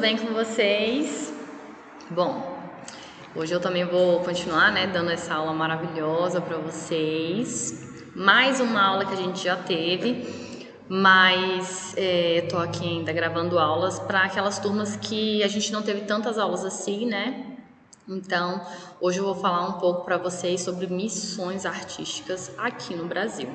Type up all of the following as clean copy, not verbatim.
bem com vocês? Bom, hoje eu também vou continuar, dando essa aula maravilhosa para vocês. Mais uma aula que a gente já teve, mas eu tô aqui ainda gravando aulas para aquelas turmas que a gente não teve tantas aulas assim, né? Então, hoje eu vou falar um pouco para vocês sobre missões artísticas aqui no Brasil.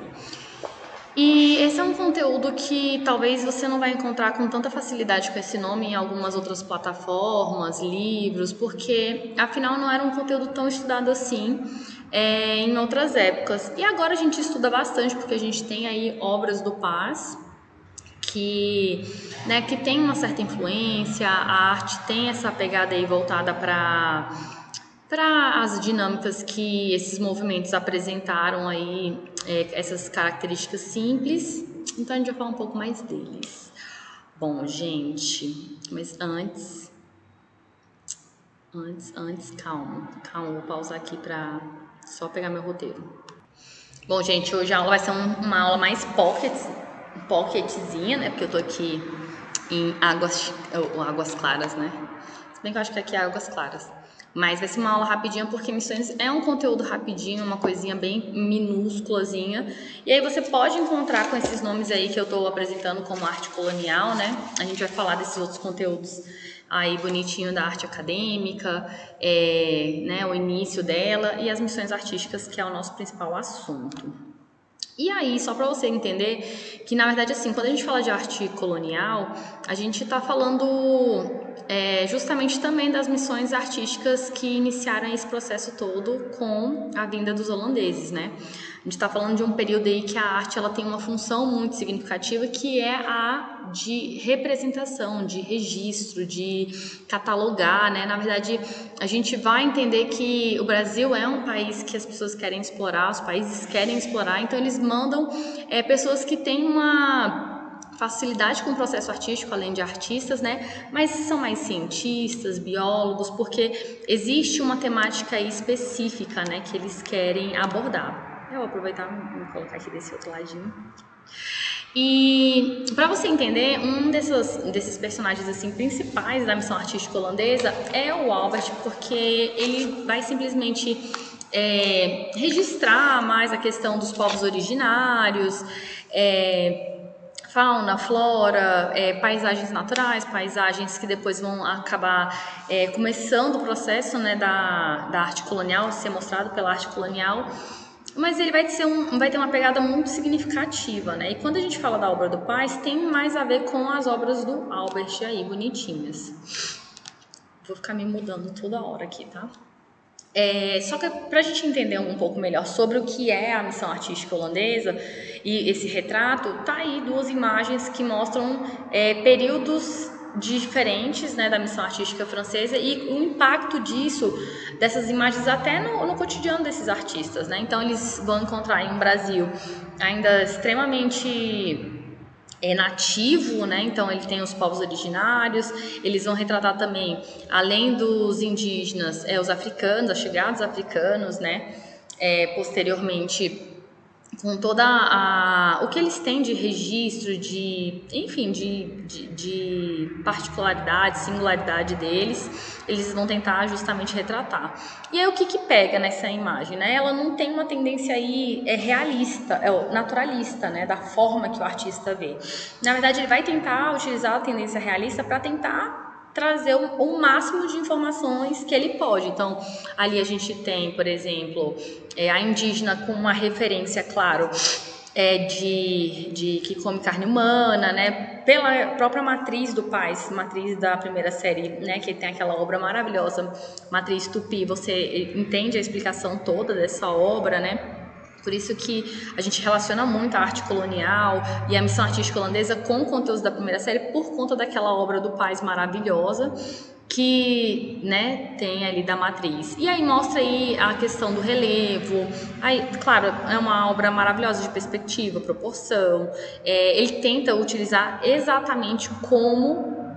E esse é um conteúdo que talvez você não vai encontrar com tanta facilidade com esse nome em algumas outras plataformas, livros, porque afinal não era um conteúdo tão estudado assim em outras épocas. E agora a gente estuda bastante porque a gente tem aí obras do Paz que tem uma certa influência, a arte tem essa pegada aí voltada para as dinâmicas que esses movimentos apresentaram aí, essas características simples. Então a gente vai falar um pouco mais deles. Bom, gente, mas antes, calma, vou pausar aqui para só pegar meu roteiro. Bom, gente, hoje a aula vai ser uma aula mais pocketzinha, né? Porque eu tô aqui em águas claras, né? Se bem que eu acho que aqui é águas claras. Mas vai ser uma aula rapidinha, porque missões é um conteúdo rapidinho, uma coisinha bem minúsculazinha. E aí você pode encontrar com esses nomes aí que eu tô apresentando como arte colonial, né? A gente vai falar desses outros conteúdos aí bonitinho da arte acadêmica, o início dela e as missões artísticas, que é o nosso principal assunto. E aí, só para você entender que, na verdade, assim, quando a gente fala de arte colonial, a gente está falando justamente também das missões artísticas que iniciaram esse processo todo com a vinda dos holandeses, né? A gente está falando de um período aí que a arte ela tem uma função muito significativa, que é a de representação, de registro, de catalogar, né? Na verdade, a gente vai entender que o Brasil é um país que as pessoas querem explorar, os países querem explorar, então eles mandam pessoas que têm uma facilidade com o processo artístico, além de artistas, né? Mas são mais cientistas, biólogos, porque existe uma temática aí específica, né, que eles querem abordar. Eu vou aproveitar e me colocar aqui desse outro ladinho. E para você entender, um desses personagens assim principais da missão artística holandesa é o Albert, porque ele vai simplesmente registrar mais a questão dos povos originários, fauna, flora, paisagens naturais, paisagens que depois vão acabar começando o processo, né, da arte colonial, ser mostrado pela arte colonial. Mas ele vai ter uma pegada muito significativa, né? E quando a gente fala da obra do Paz, tem mais a ver com as obras do Albert aí, bonitinhas. Vou ficar me mudando toda hora aqui, tá? Só que pra gente entender um pouco melhor sobre o que é a missão artística holandesa e esse retrato, tá aí duas imagens que mostram períodos diferentes, né, da missão artística francesa e o impacto dessas imagens até no cotidiano desses artistas, né? Então eles vão encontrar em um Brasil ainda extremamente nativo, né? Então ele tem os povos originários, eles vão retratar também, além dos indígenas, os africanos, os chegados africanos, né? Posteriormente, com o que eles têm de registro, de particularidade, singularidade deles, eles vão tentar justamente retratar. E aí o que pega nessa imagem, né? Ela não tem uma tendência aí realista, naturalista, né? Da forma que o artista vê. Na verdade, ele vai tentar utilizar a tendência realista para tentar trazer o máximo de informações que ele pode. Então, ali a gente tem, por exemplo, a indígena com uma referência, claro, de que come carne humana, né? Pela própria matriz do Paz, matriz da primeira série, né? Que tem aquela obra maravilhosa, Matriz Tupi. Você entende a explicação toda dessa obra, né? Por isso que a gente relaciona muito a arte colonial e a missão artística holandesa com conteúdos da primeira série por conta daquela obra do Paz maravilhosa que, né, tem ali da matriz. E aí mostra aí a questão do relevo. Aí, claro, é uma obra maravilhosa de perspectiva, proporção. Ele tenta utilizar exatamente como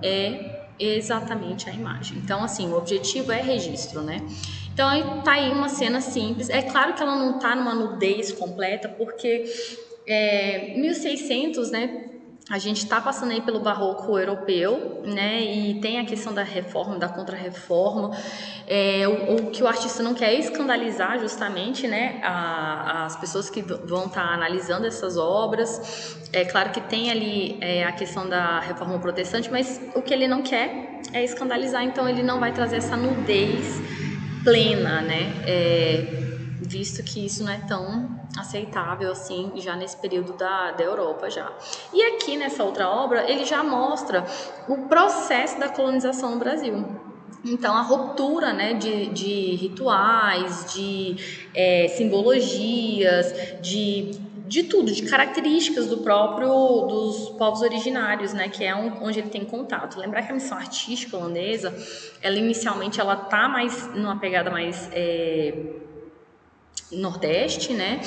exatamente a imagem. Então, assim, o objetivo é registro, né? Então, tá aí uma cena simples. É claro que ela não tá numa nudez completa, porque 1600, né, A gente está passando aí pelo barroco europeu, né? E tem a questão da reforma, da contra-reforma. O que o artista não quer é escandalizar justamente, né? As pessoas que vão estar analisando essas obras. É claro que tem ali a questão da reforma protestante, mas o que ele não quer é escandalizar, então ele não vai trazer essa nudez plena, né? Visto que isso não é tão aceitável assim já nesse período da Europa já. E aqui nessa outra obra ele já mostra o processo da colonização no Brasil. Então a ruptura, né, de rituais, de simbologias, de tudo, de características dos povos originários, né, que é onde ele tem contato. Lembrar que a missão artística holandesa, ela inicialmente ela tá mais numa pegada mais nordeste, né?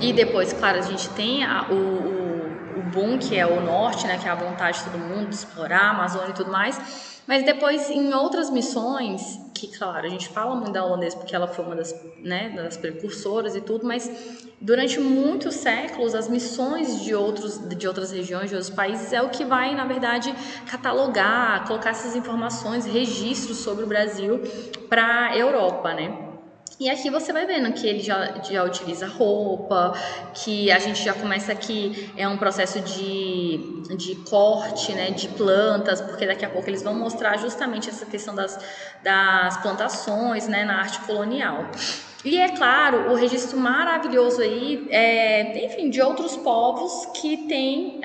E depois, claro, a gente tem o boom, que é o norte, né? Que é a vontade de todo mundo de explorar a Amazônia e tudo mais. Mas depois, em outras missões, que, claro, a gente fala muito da holandesa porque ela foi uma das, né, das precursoras e tudo, mas durante muitos séculos, as missões de outras regiões, de outros países, é o que vai, na verdade, catalogar, colocar essas informações, registros sobre o Brasil para a Europa, né? E aqui você vai vendo que ele já utiliza roupa, que a gente já começa aqui, é um processo de corte, né, de plantas, porque daqui a pouco eles vão mostrar justamente essa questão das plantações, né, na arte colonial. E é claro, o registro maravilhoso aí, enfim, de outros povos que tem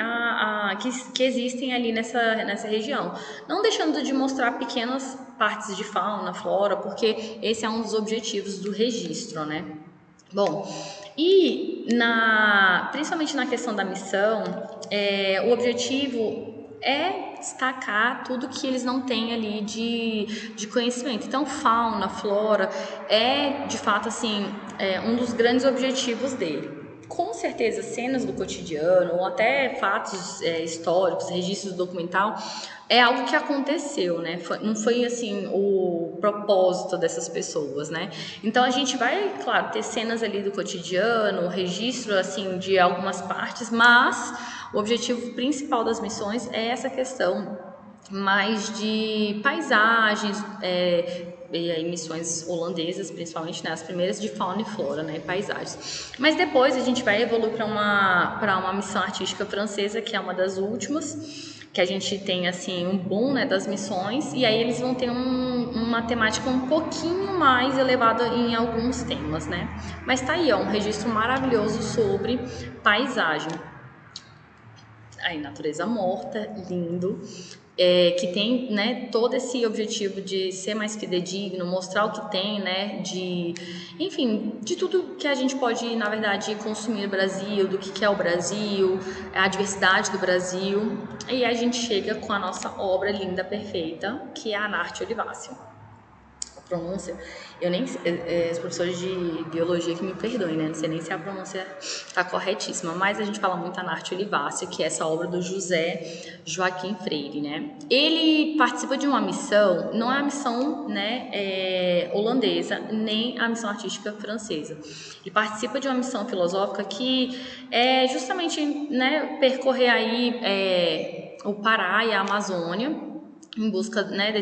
que existem ali nessa região. Não deixando de mostrar pequenas partes de fauna, flora, porque esse é um dos objetivos do registro, né? Bom, e principalmente na questão da missão, o objetivo é destacar tudo que eles não têm ali de conhecimento. Então, fauna, flora, é de fato assim um dos grandes objetivos dele. Com certeza, cenas do cotidiano ou até fatos históricos, registros documental, é algo que aconteceu, né? Não foi assim o propósito dessas pessoas, né? Então a gente vai, claro, ter cenas ali do cotidiano, registro assim de algumas partes, mas o objetivo principal das missões é essa questão mais de paisagens, e aí missões holandesas, principalmente, né, as primeiras de fauna e flora, né, paisagens. Mas depois a gente vai evoluir para uma missão artística francesa, que é uma das últimas, que a gente tem assim um boom, né, das missões, e aí eles vão ter uma temática um pouquinho mais elevada em alguns temas, né? Mas tá aí, ó, um registro maravilhoso sobre paisagem. Aí, natureza morta, lindo, que tem, né, todo esse objetivo de ser mais fidedigno, mostrar o que tem, né, enfim, de tudo que a gente pode, na verdade, consumir no Brasil, do que é o Brasil, a diversidade do Brasil, e a gente chega com a nossa obra linda, perfeita, que é a Anarte Olivácea. Pronúncia, eu nem os professores de biologia que me perdoem, né? Não sei nem se a pronúncia está corretíssima, mas a gente fala muito a Arte Olivácea, que é essa obra do José Joaquim Freire, né? Ele participa de uma missão, não é a missão, né, holandesa, nem a missão artística francesa. Ele participa de uma missão filosófica que é justamente, né, percorrer aí o Pará e a Amazônia, em busca, né,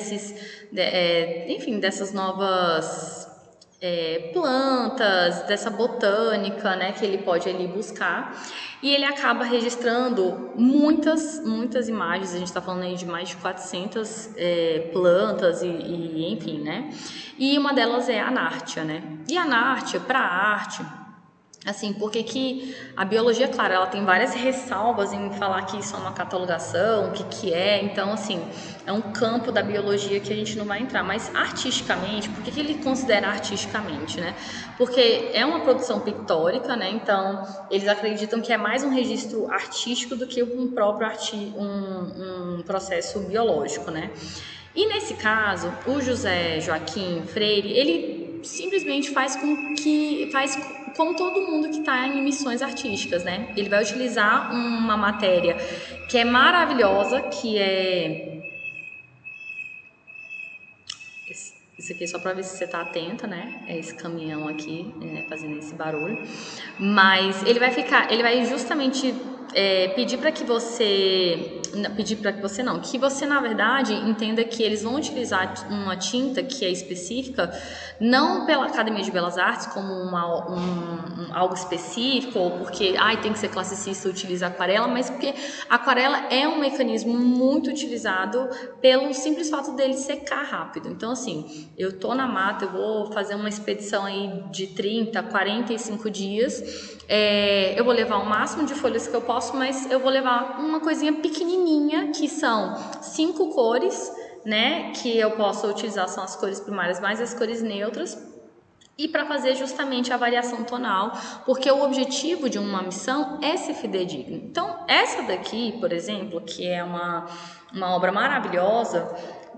enfim, dessas novas plantas, dessa botânica, né, que ele pode ali buscar, e ele acaba registrando muitas imagens. A gente está falando aí de mais de 400 plantas enfim, né, e uma delas é a Anártia, né, e a Anártia, para a arte, assim, porque que a biologia, claro, ela tem várias ressalvas em falar que isso é uma catalogação, o que é, então, assim, é um campo da biologia que a gente não vai entrar, mas artisticamente, por que ele considera artisticamente, né? Porque é uma produção pictórica, né, então eles acreditam que é mais um registro artístico do que um próprio um processo biológico, né? E nesse caso, o José Joaquim Freire, ele simplesmente faz como todo mundo que está em missões artísticas, né? Ele vai utilizar uma matéria que é maravilhosa, que é isso aqui é só para ver se você está atenta, né? É esse caminhão aqui fazendo esse barulho. Mas ele vai justamente pedir para que você... Pedir para que você não, que você na verdade entenda que eles vão utilizar uma tinta que é específica, não pela Academia de Belas Artes como algo específico, ou porque tem que ser classicista utilizar aquarela, mas porque a aquarela é um mecanismo muito utilizado pelo simples fato dele secar rápido. Então assim, eu tô na mata, eu vou fazer uma expedição aí de 30, 45 dias, eu vou levar o máximo de folhas que eu posso, mas eu vou levar uma coisinha pequenininha, que são 5 cores, né, que eu posso utilizar, são as cores primárias mais as cores neutras, e para fazer justamente a variação tonal, porque o objetivo de uma missão é ser fidedigno. Então, essa daqui, por exemplo, que é uma obra maravilhosa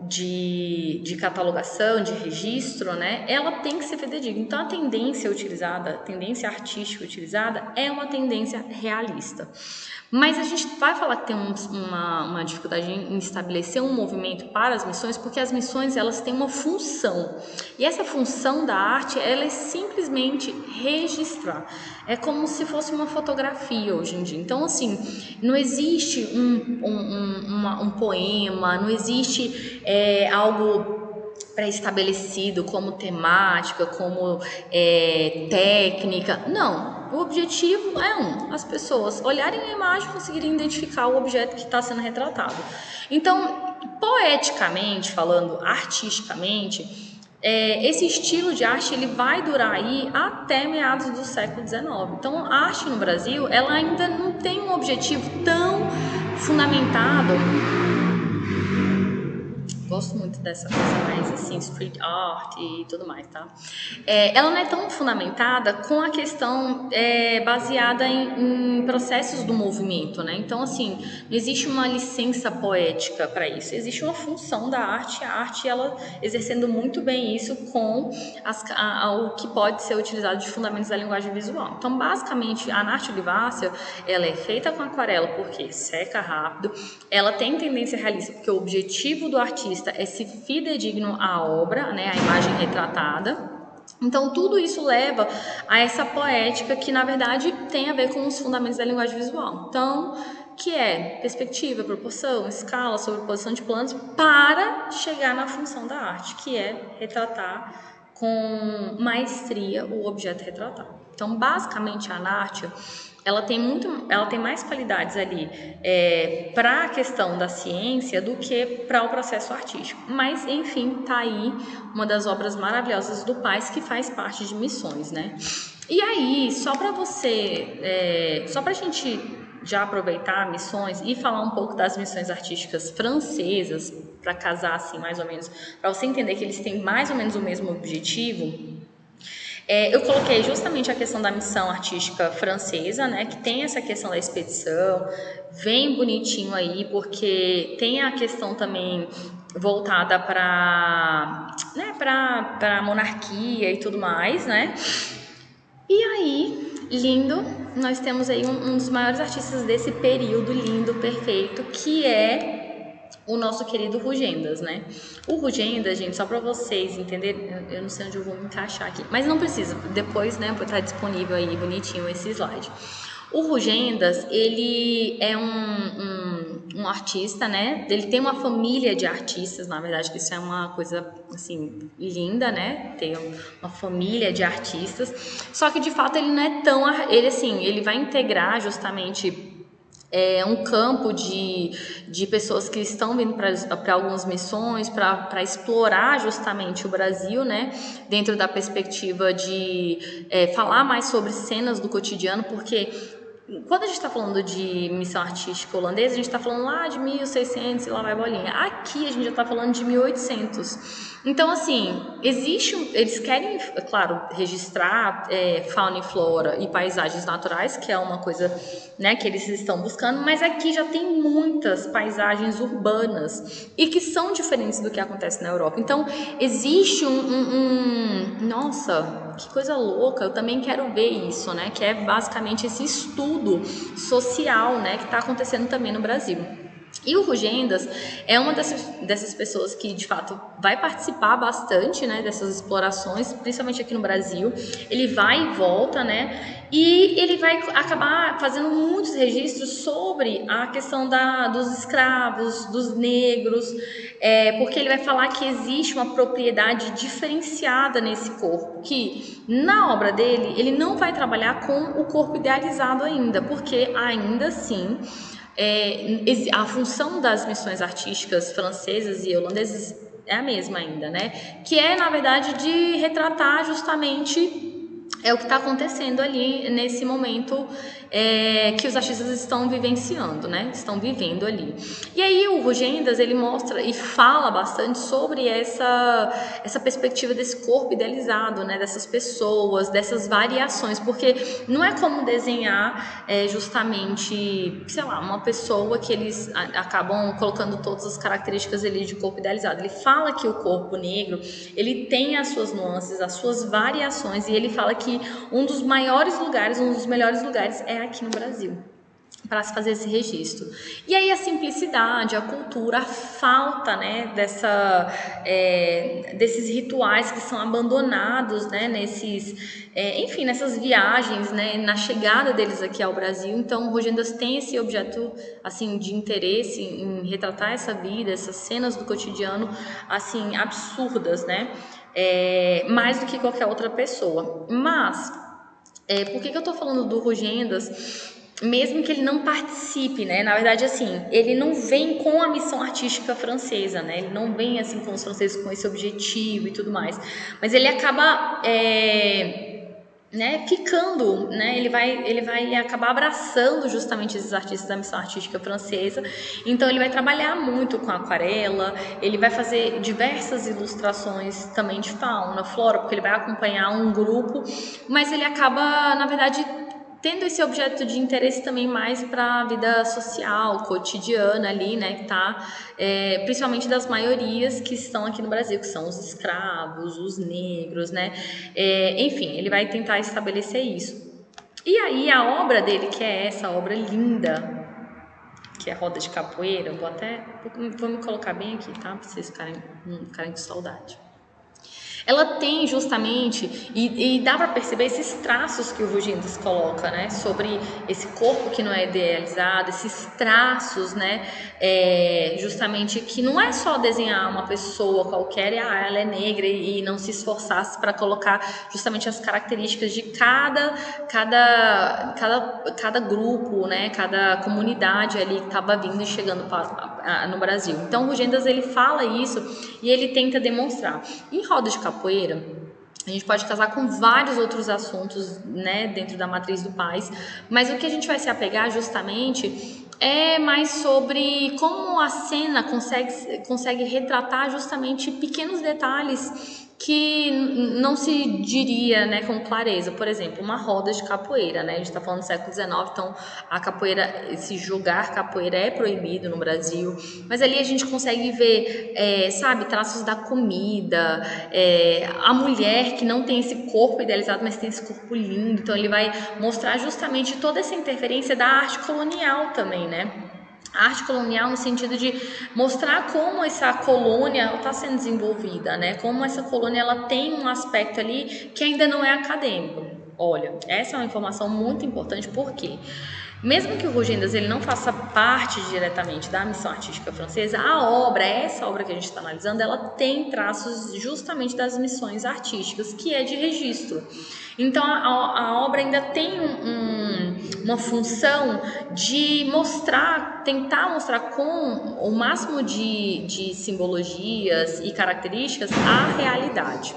de catalogação, de registro, né, ela tem que ser fidedigna. Então, a tendência utilizada, a tendência artística utilizada é uma tendência realista. Mas a gente vai falar que tem uma dificuldade em estabelecer um movimento para as missões, porque as missões elas têm uma função. E essa função da arte, ela é simplesmente registrar. É como se fosse uma fotografia hoje em dia. Então, assim, não existe um poema, não existe algo pré-estabelecido como temática, como técnica. Não. O objetivo é as pessoas olharem a imagem e conseguirem identificar o objeto que está sendo retratado. Então, poeticamente falando, artisticamente, esse estilo de arte ele vai durar aí até meados do século XIX. Então, a arte no Brasil ela ainda não tem um objetivo tão fundamentado. Gosto muito dessa coisa mais assim, street art e tudo mais, tá? Ela não é tão fundamentada com a questão baseada em processos do movimento, né? Então, assim, não existe uma licença poética para isso. Existe uma função da arte, a arte, ela exercendo muito bem isso com o que pode ser utilizado de fundamentos da linguagem visual. Então, basicamente, a arte olivácea, ela é feita com aquarela porque seca rápido, ela tem tendência realista porque o objetivo do artista é se fidedigno à obra, né, à imagem retratada. Então, tudo isso leva a essa poética que, na verdade, tem a ver com os fundamentos da linguagem visual. Então, que é perspectiva, proporção, escala, sobreposição de planos, para chegar na função da arte, que é retratar com maestria o objeto retratado. Então, basicamente, a arte ela tem mais qualidades ali para a questão da ciência do que para o processo artístico. Mas, enfim, tá aí uma das obras maravilhosas do Paes que faz parte de Missões, né? E aí, só para a gente já aproveitar Missões e falar um pouco das missões artísticas francesas, para casar assim mais ou menos, para você entender que eles têm mais ou menos o mesmo objetivo. Eu coloquei justamente a questão da missão artística francesa, né, que tem essa questão da expedição, vem bonitinho aí, porque tem a questão também voltada para a monarquia e tudo mais, né? E aí, lindo, nós temos aí um dos maiores artistas desse período lindo, perfeito, que é o nosso querido Rugendas, né? O Rugendas, gente, só para vocês entenderem, eu não sei onde eu vou me encaixar aqui, mas não precisa, depois, né, vai estar disponível aí bonitinho esse slide. O Rugendas, ele é um artista, né? Ele tem uma família de artistas, na verdade, que isso é uma coisa, assim, linda, né? Tem uma família de artistas, só que, de fato, ele não é tão... Ele vai integrar justamente... um campo de pessoas que estão vindo para algumas missões, para explorar justamente o Brasil, né? Dentro da perspectiva de falar mais sobre cenas do cotidiano, porque quando a gente está falando de missão artística holandesa, a gente está falando lá de 1600 e lá vai bolinha. Aqui a gente já está falando de 1800. Então, assim, eles querem, é claro, registrar fauna e flora e paisagens naturais, que é uma coisa, né, que eles estão buscando, mas aqui já tem muitas paisagens urbanas e que são diferentes do que acontece na Europa. Então, existe nossa, que coisa louca, eu também quero ver isso, né, que é basicamente esse estudo social, né, que está acontecendo também no Brasil. E o Rugendas é uma dessas pessoas que, de fato, vai participar bastante, né, dessas explorações, principalmente aqui no Brasil. Ele vai e volta, né, e ele vai acabar fazendo muitos registros sobre a questão dos escravos, dos negros, porque ele vai falar que existe uma propriedade diferenciada nesse corpo, que na obra dele ele não vai trabalhar com o corpo idealizado ainda, porque ainda assim a função das missões artísticas francesas e holandesas é a mesma ainda, né? Que é, na verdade, de retratar justamente o que está acontecendo ali nesse momento que os artistas estão vivenciando, né? Estão vivendo ali. E aí o Rugendas, ele mostra e fala bastante sobre essa perspectiva desse corpo idealizado, né? Dessas pessoas, dessas variações, porque não é como desenhar justamente, sei lá, uma pessoa que eles acabam colocando todas as características ali de corpo idealizado. Ele fala que o corpo negro, ele tem as suas nuances, as suas variações, e ele fala que um dos maiores lugares, um dos melhores lugares é aqui no Brasil para se fazer esse registro. E aí a simplicidade, a cultura, a falta, né, desses rituais que são abandonados, né, nessas viagens, né, na chegada deles aqui ao Brasil. Então o Rugendas tem esse objeto assim de interesse em retratar essa vida, essas cenas do cotidiano assim absurdas, né, mais do que qualquer outra pessoa. Mas por que eu tô falando do Rugendas? Mesmo que ele não participe, né? Na verdade, assim, ele não vem com a missão artística francesa, né? Ele não vem, assim, com os franceses com esse objetivo e tudo mais. Mas ele acaba, ficando, né? Ele vai acabar abraçando justamente esses artistas da missão artística francesa. Então, ele vai trabalhar muito com aquarela, ele vai fazer diversas ilustrações também de fauna, flora, porque ele vai acompanhar um grupo, mas ele acaba, na verdade, tendo esse objeto de interesse também mais para a vida social, cotidiana ali, né, que tá, principalmente das maiorias que estão aqui no Brasil, que são os escravos, os negros, né, enfim, ele vai tentar estabelecer isso. E aí a obra dele, que é essa obra linda, que é Roda de Capoeira, vou me colocar bem aqui, tá, para vocês ficarem com saudade. Ela tem justamente, e dá para perceber esses traços que o Rugendas coloca, né, sobre esse corpo que não é idealizado, esses traços, né, justamente que não é só desenhar uma pessoa qualquer e ela é negra e não se esforçasse para colocar justamente as características de cada grupo, né, cada comunidade ali que estava vindo e chegando no Brasil. Então o Rugendas, ele fala isso e ele tenta demonstrar. Em Roda de Capoeira, a gente pode casar com vários outros assuntos, né, dentro da matriz do Paz, mas o que a gente vai se apegar justamente é mais sobre como a cena consegue retratar justamente pequenos detalhes que não se diria, né, com clareza. Por exemplo, uma roda de capoeira, né? A gente está falando do século XIX, então a capoeira, esse jogar capoeira é proibido no Brasil, mas ali a gente consegue ver, traços da comida, a mulher que não tem esse corpo idealizado, mas tem esse corpo lindo. Então ele vai mostrar justamente toda essa interferência da arte colonial também, né? A arte colonial no sentido de mostrar como essa colônia está sendo desenvolvida, né? Como essa colônia ela tem um aspecto ali que ainda não é acadêmico. Olha, essa é uma informação muito importante, porque mesmo que o Rugendas ele não faça parte diretamente da missão artística francesa, essa obra que a gente está analisando, ela tem traços justamente das missões artísticas, que é de registro. Então a obra ainda tem uma função de tentar mostrar com o máximo de simbologias e características a realidade.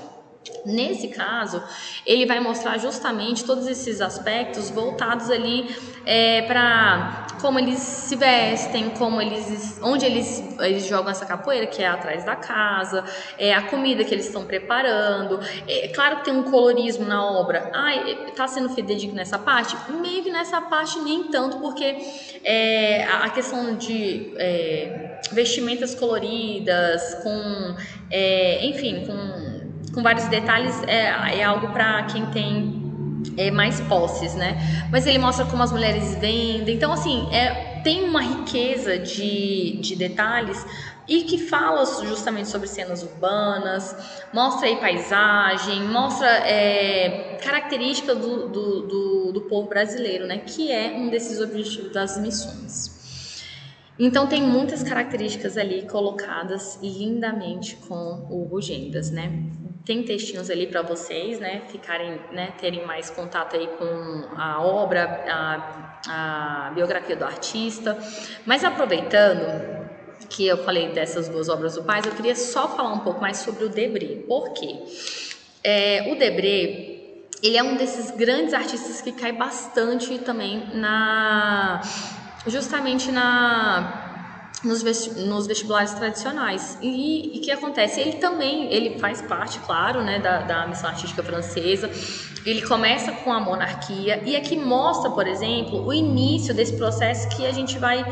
Nesse caso, ele vai mostrar justamente todos esses aspectos voltados ali para como eles se vestem, onde eles jogam essa capoeira, que é atrás da casa, a comida que eles estão preparando. Claro que tem um colorismo na obra. Tá sendo fidedigno nessa parte? Meio que nessa parte nem tanto, porque a questão de vestimentas coloridas, com vários detalhes, é algo para quem tem mais posses, né? Mas ele mostra como as mulheres vendem. Então, assim, tem uma riqueza de detalhes e que fala justamente sobre cenas urbanas, mostra aí paisagem, mostra característica do povo brasileiro, né? Que é um desses objetivos das missões. Então tem muitas características ali colocadas lindamente com o Rugendas, né? Tem textinhos ali para vocês, né, ficarem, né, terem mais contato aí com a obra, a biografia do artista. Mas aproveitando que eu falei dessas duas obras do Paz, eu queria só falar um pouco mais sobre o Debré. Por quê? O Debré, ele é um desses grandes artistas que cai bastante também justamente nos vestibulares tradicionais. E o que acontece? Ele faz parte, claro, né, da missão artística francesa. Ele começa com a monarquia e aqui mostra, por exemplo, o início desse processo que a gente vai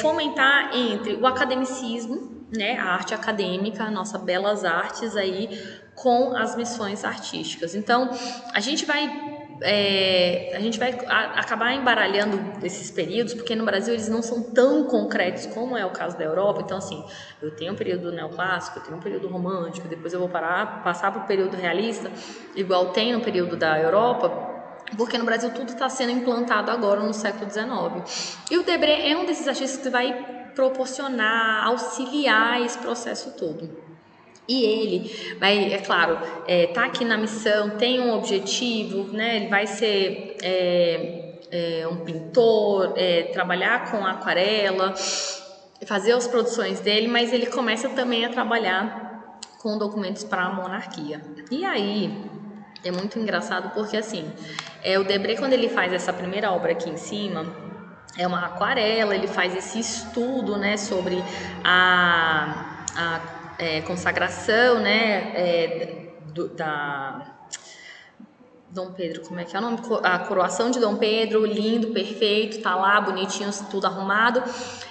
fomentar entre o academicismo, né, a arte acadêmica, a nossa belas artes aí, com as missões artísticas. Então, a gente vai acabar embaralhando esses períodos, porque no Brasil eles não são tão concretos como é o caso da Europa. Então, assim, eu tenho um período neoclássico, eu tenho um período romântico, depois eu vou passar para o período realista, igual tem no período da Europa, porque no Brasil tudo está sendo implantado agora no século XIX. E o Debré é um desses artistas que vai proporcionar, auxiliar esse processo todo. E ele vai, é claro, tá aqui na missão, tem um objetivo, né? Ele vai ser um pintor, trabalhar com aquarela, fazer as produções dele, mas ele começa também a trabalhar com documentos para a monarquia. E aí é muito engraçado porque assim, o Debré, quando ele faz essa primeira obra aqui em cima, é uma aquarela, ele faz esse estudo, né, sobre a consagração, né, da Dom Pedro, como é que é o nome? A coroação de Dom Pedro, lindo, perfeito, tá lá, bonitinho, tudo arrumado.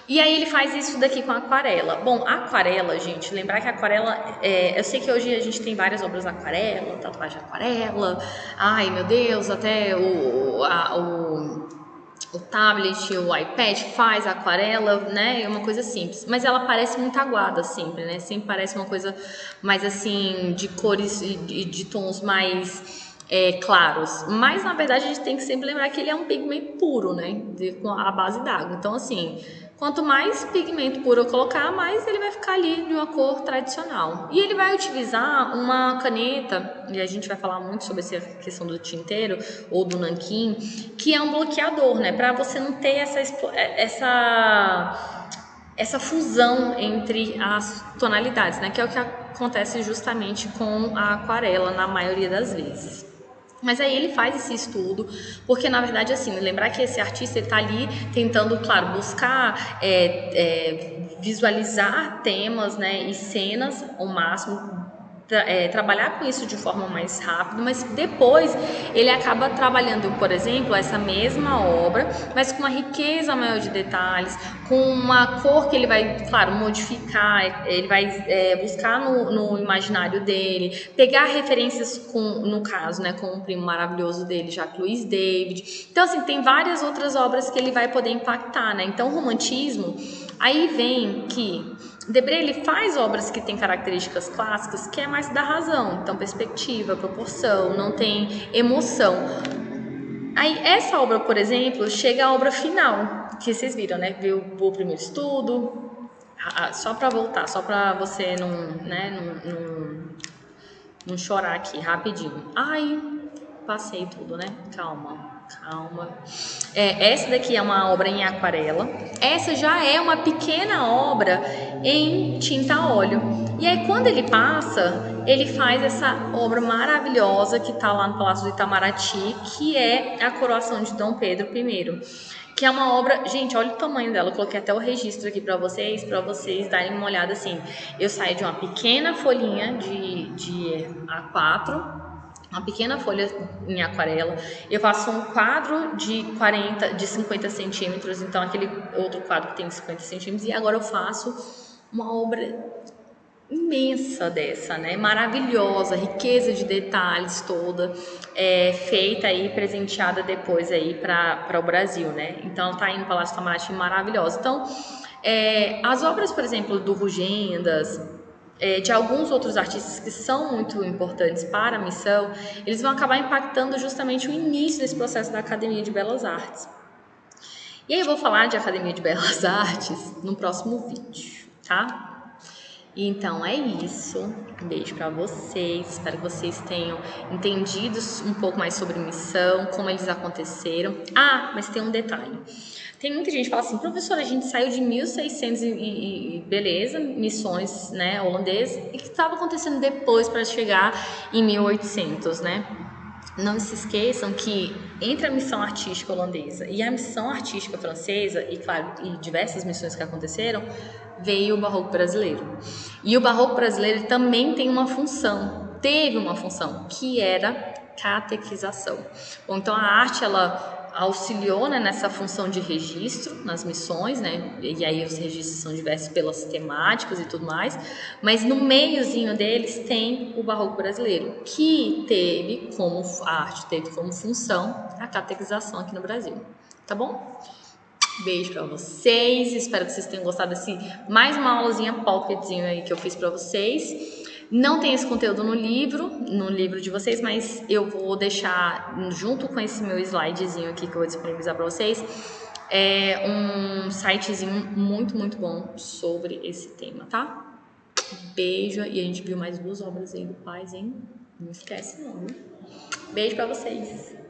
E aí ele faz isso daqui com a aquarela. Bom, a aquarela, gente, lembrar que a aquarela, eu sei que hoje a gente tem várias obras na aquarela, tatuagem de aquarela, ai meu Deus, até o tablet, o iPad faz a aquarela, né? É uma coisa simples. Mas ela parece muito aguada sempre, né? Sempre parece uma coisa mais assim, de cores e de tons mais claros. Mas na verdade a gente tem que sempre lembrar que ele é um pigmento puro, né? Com a base d'água. Então, assim, quanto mais pigmento puro eu colocar, mais ele vai ficar ali de uma cor tradicional. E ele vai utilizar uma caneta, e a gente vai falar muito sobre essa questão do tinteiro ou do nanquim, que é um bloqueador, né? Para você não ter essa fusão entre as tonalidades, né? Que é o que acontece justamente com a aquarela na maioria das vezes. Mas aí ele faz esse estudo, porque na verdade, assim, lembrar que esse artista está ali tentando, claro, buscar visualizar temas, né, e cenas ao máximo, trabalhar com isso de forma mais rápida, mas depois ele acaba trabalhando, por exemplo, essa mesma obra, mas com uma riqueza maior de detalhes, com uma cor que ele vai, claro, modificar, ele vai buscar no imaginário dele, pegar referências no caso, né, com o primo maravilhoso dele, Jacques-Louis David. Então, assim, tem várias outras obras que ele vai poder impactar, né? Então, o romantismo, aí vem que Debré, ele faz obras que têm características clássicas, que é mais da razão, então perspectiva, proporção, não tem emoção. Aí essa obra, por exemplo, chega à obra final, que vocês viram, né? Viu o primeiro estudo, só para voltar, só para você não chorar aqui, rapidinho. Ai, passei tudo, né? Calma. Essa daqui é uma obra em aquarela. Essa já é uma pequena obra em tinta a óleo. E aí quando ele passa, ele faz essa obra maravilhosa que está lá no Palácio do Itamaraty, que é a coroação de Dom Pedro I. Que é uma obra, gente, olha o tamanho dela, eu coloquei até o registro aqui para vocês darem uma olhada assim. Eu saio de uma pequena folhinha de A4, uma pequena folha em aquarela, eu faço um quadro de 50 centímetros, então aquele outro quadro que tem 50 centímetros, e agora eu faço uma obra imensa dessa, né? Maravilhosa, riqueza de detalhes toda, feita aí, presenteada depois aí para o Brasil, né? Então tá aí no Palácio Itamaraty, maravilhosa. Então, as obras, por exemplo, do Rugendas, de alguns outros artistas que são muito importantes para a missão, eles vão acabar impactando justamente o início desse processo da Academia de Belas Artes. E aí eu vou falar de Academia de Belas Artes no próximo vídeo, tá? Então é isso. Um beijo para vocês. Espero que vocês tenham entendido um pouco mais sobre missão, como eles aconteceram. Ah, mas tem um detalhe. Tem muita gente que fala assim, professora, a gente saiu de 1600 e beleza, missões, né, holandesas, e que estava acontecendo depois para chegar em 1800, né? Não se esqueçam que entre a missão artística holandesa e a missão artística francesa, e claro, e diversas missões que aconteceram, veio o Barroco brasileiro. E o Barroco brasileiro também tem uma função, teve uma função, que era catequização. Bom, então a arte, ela auxiliou, né, nessa função de registro nas missões, né, e aí os registros são diversos pelas temáticas e tudo mais, mas no meiozinho deles tem o Barroco brasileiro, que teve como a arte teve como função a catequização aqui no Brasil, tá bom? Beijo pra vocês, espero que vocês tenham gostado desse mais uma aulazinha pocketzinho aí que eu fiz pra vocês. Não tem esse conteúdo no livro de vocês, mas eu vou deixar junto com esse meu slidezinho aqui que eu vou disponibilizar pra vocês, um sitezinho muito, muito bom sobre esse tema, tá? Beijo, e a gente viu mais 2 obras aí do Paz, hein? Não esquece não, viu? Beijo pra vocês!